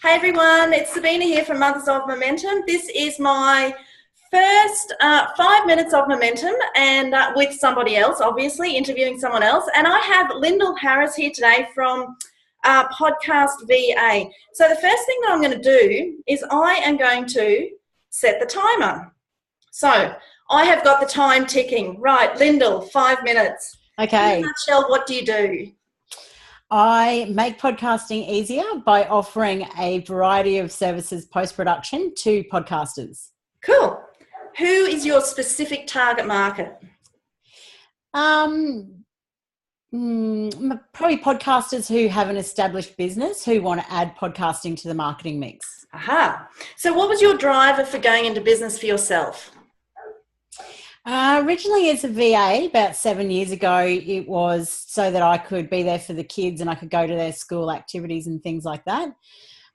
Hey everyone, it's Sabina here from Mothers of Momentum. This is my first 5 minutes of momentum and with somebody else, obviously, interviewing someone else. And I have Lyndal Harris here today from Podcast VA. So the first thing that I'm going to do is I am going to set the timer. So I have got the time ticking. Right, Lyndal, 5 minutes. Okay. In a nutshell, what do you do? I make podcasting easier by offering a variety of services post-production to podcasters. Cool. Who is your specific target market? Probably podcasters who have an established business who want to add podcasting to the marketing mix. Aha. So what was your driver for going into business for yourself? Originally as a VA about 7 years ago, it was so that I could be there for the kids and I could go to their school activities and things like that.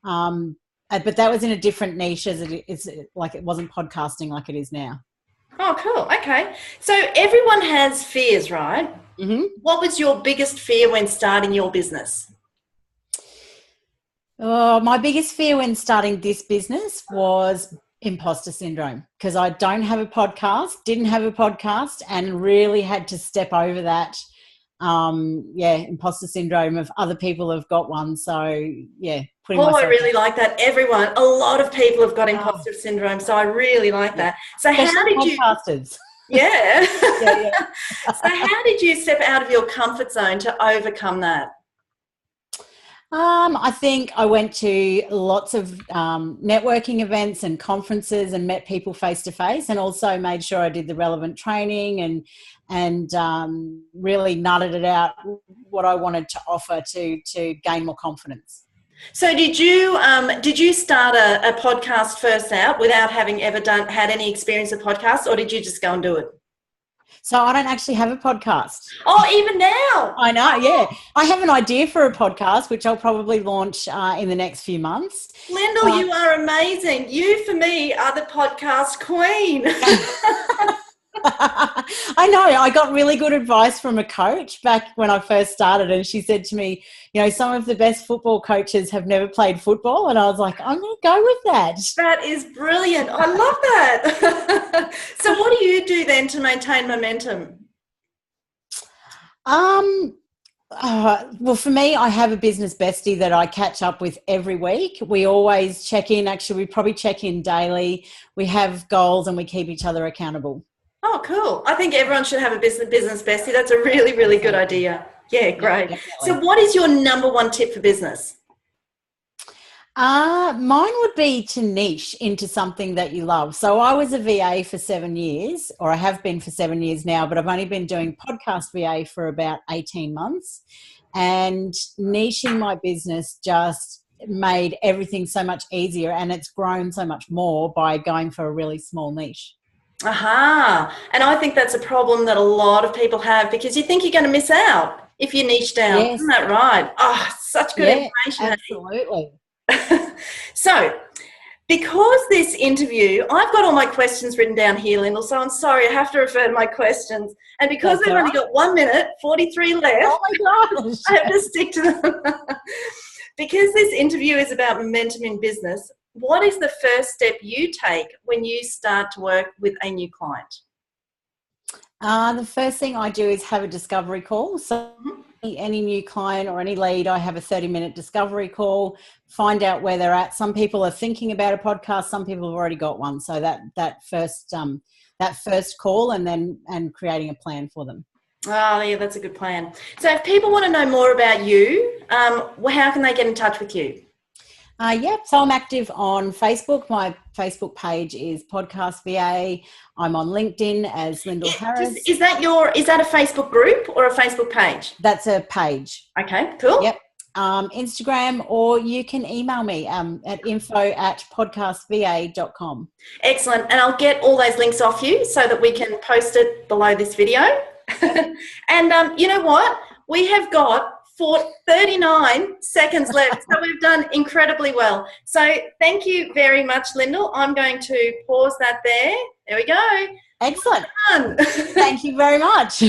But that was in a different niche as it wasn't podcasting like it is now. Oh, cool. Okay. So everyone has fears, right? Mm-hmm. What was your biggest fear when starting your business? Oh, my biggest fear when starting this business was imposter syndrome, because I don't have a podcast, didn't have a podcast, and really had to step over that imposter syndrome of other people have got one. So I really like that. A lot of people have got imposter syndrome, so I really like that. So especially podcasters. Yeah. So how did you step out of your comfort zone to overcome that? I think I went to lots of networking events and conferences and met people face to face, and also made sure I did the relevant training and really nutted it out what I wanted to offer to gain more confidence. So did you start a podcast first out without having ever had any experience with podcasts, or did you just go and do it? So I don't actually have a podcast. Oh, even now? I know, yeah. I have an idea for a podcast, which I'll probably launch in the next few months. Lyndal, you are amazing. You, for me, are the podcast queen. I know. I got really good advice from a coach back when I first started, and she said to me, some of the best football coaches have never played football, and I was like, I'm going to go with that. That is brilliant. I love that. So what do you do then to maintain momentum? Well, for me, I have a business bestie that I catch up with every week. We always check in. Actually, we probably check in daily. We have goals and we keep each other accountable. Oh, cool. I think everyone should have a business bestie. That's a really, really good idea. Yeah, great. Yeah, so what is your number one tip for business? Mine would be to niche into something that you love. So I was a VA for 7 years, or I have been for 7 years now, but I've only been doing podcast VA for about 18 months. And niching my business just made everything so much easier, and it's grown so much more by going for a really small niche. Aha. And I think that's a problem that a lot of people have, because you think you're going to miss out if you niche down. Yes. Isn't that right? Oh, such good information. Absolutely. So, because this interview, I've got all my questions written down here, Lyndal, so I'm sorry, I have to refer to my questions. And because we've only got 1 minute, 43 left, oh my gosh, I have to stick to them. Because this interview is about momentum in business, what is the first step you take when you start to work with a new client? The first thing I do is have a discovery call. So any new client or any lead, I have a 30-minute discovery call, find out where they're at. Some people are thinking about a podcast, some people have already got one. So that first call and creating a plan for them. Oh, yeah, that's a good plan. So if people want to know more about you, how can they get in touch with you? So I'm active on Facebook. My Facebook page is Podcast VA. I'm on LinkedIn as Lyndal Harris. Is that a Facebook group or a Facebook page? That's a page. Okay, cool. Yep. Instagram, or you can email me at info@podcastvA.com. Excellent. And I'll get all those links off you so that we can post it below this video. And you know what? We have got 39 seconds left, so we've done incredibly well. So thank you very much, Lyndal. I'm going to pause that there. There we go. Excellent. Well done. Thank you very much.